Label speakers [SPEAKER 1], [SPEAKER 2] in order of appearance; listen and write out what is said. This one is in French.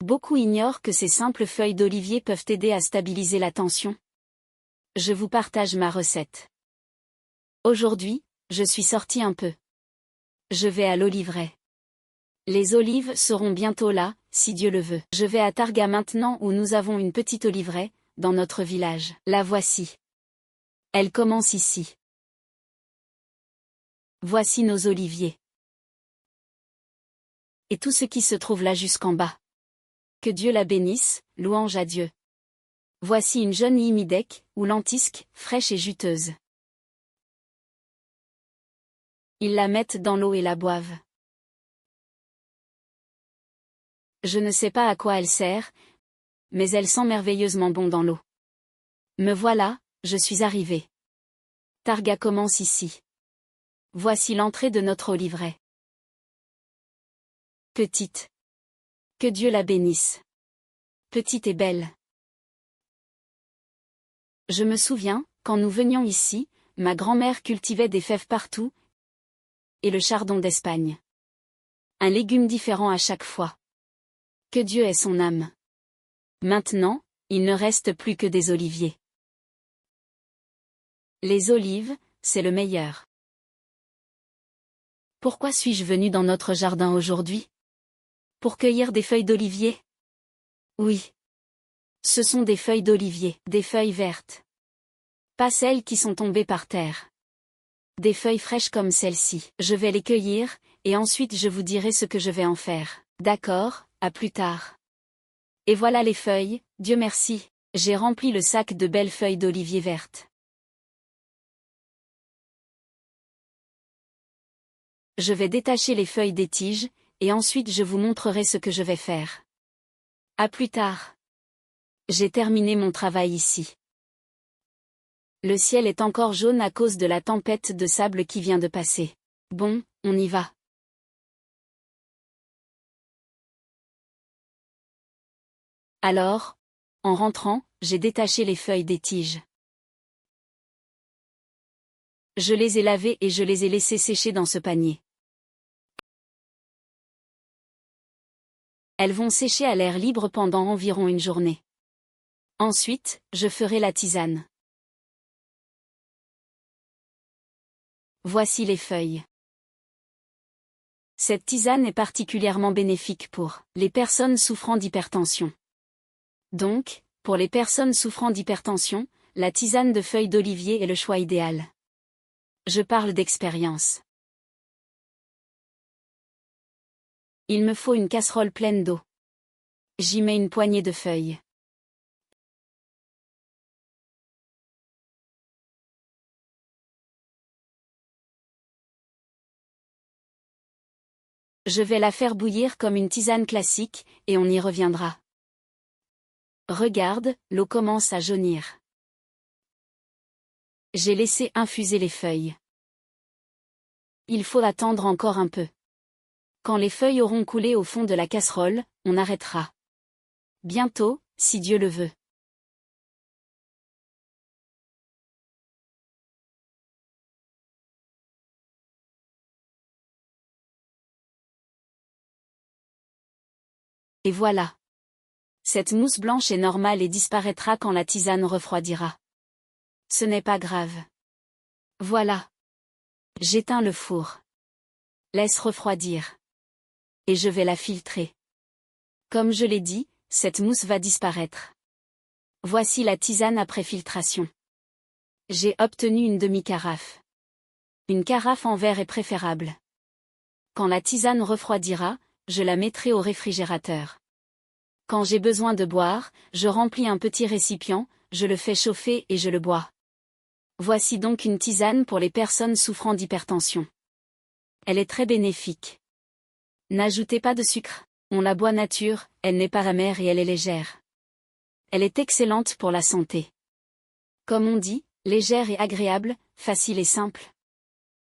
[SPEAKER 1] Beaucoup ignorent que ces simples feuilles d'olivier peuvent aider à stabiliser la tension. Je vous partage ma recette. Aujourd'hui, je suis sortie un peu. Je vais à l'oliveraie. Les olives seront bientôt là, si Dieu le veut. Je vais à Targa maintenant où nous avons une petite oliveraie, dans notre village. La voici. Elle commence ici. Voici nos oliviers. Et tout ce qui se trouve là jusqu'en bas. Que Dieu la bénisse, louange à Dieu. Voici une jeune imidèque, ou lentisque, fraîche et juteuse. Ils la mettent dans l'eau et la boivent. Je ne sais pas à quoi elle sert, mais elle sent merveilleusement bon dans l'eau. Me voilà, je suis arrivée. Targa commence ici. Voici l'entrée de notre oliveraie. Petite. Que Dieu la bénisse. Petite et belle. Je me souviens, quand nous venions ici, ma grand-mère cultivait des fèves partout, et le chardon d'Espagne. Un légume différent à chaque fois. Que Dieu ait son âme. Maintenant, il ne reste plus que des oliviers. Les olives, c'est le meilleur. Pourquoi suis-je venue dans notre jardin aujourd'hui? Pour cueillir des feuilles d'olivier? Oui. Ce sont des feuilles d'olivier, des feuilles vertes. Pas celles qui sont tombées par terre. Des feuilles fraîches comme celle-ci. Je vais les cueillir, et ensuite je vous dirai ce que je vais en faire. D'accord, à plus tard. Et voilà les feuilles, Dieu merci, j'ai rempli le sac de belles feuilles d'olivier vertes. Je vais détacher les feuilles des tiges, et ensuite je vous montrerai ce que je vais faire. À plus tard. J'ai terminé mon travail ici. Le ciel est encore jaune à cause de la tempête de sable qui vient de passer. Bon, on y va. Alors, en rentrant, j'ai détaché les feuilles des tiges. Je les ai lavées et je les ai laissées sécher dans ce panier. Elles vont sécher à l'air libre pendant environ une journée. Ensuite, je ferai la tisane. Voici les feuilles. Cette tisane est particulièrement bénéfique pour les personnes souffrant d'hypertension. Donc, pour les personnes souffrant d'hypertension, la tisane de feuilles d'olivier est le choix idéal. Je parle d'expérience. Il me faut une casserole pleine d'eau. J'y mets une poignée de feuilles. Je vais la faire bouillir comme une tisane classique, et on y reviendra. Regarde, l'eau commence à jaunir. J'ai laissé infuser les feuilles. Il faut attendre encore un peu. Quand les feuilles auront coulé au fond de la casserole, on arrêtera. Bientôt, si Dieu le veut. Et voilà. Cette mousse blanche est normale et disparaîtra quand la tisane refroidira. Ce n'est pas grave. Voilà. J'éteins le four. Laisse refroidir. Et je vais la filtrer. Comme je l'ai dit, cette mousse va disparaître. Voici la tisane après filtration. J'ai obtenu une demi-carafe. Une carafe en verre est préférable. Quand la tisane refroidira, je la mettrai au réfrigérateur. Quand j'ai besoin de boire, je remplis un petit récipient, je le fais chauffer et je le bois. Voici donc une tisane pour les personnes souffrant d'hypertension. Elle est très bénéfique. N'ajoutez pas de sucre, on la boit nature, elle n'est pas amère et elle est légère. Elle est excellente pour la santé. Comme on dit, légère et agréable, facile et simple.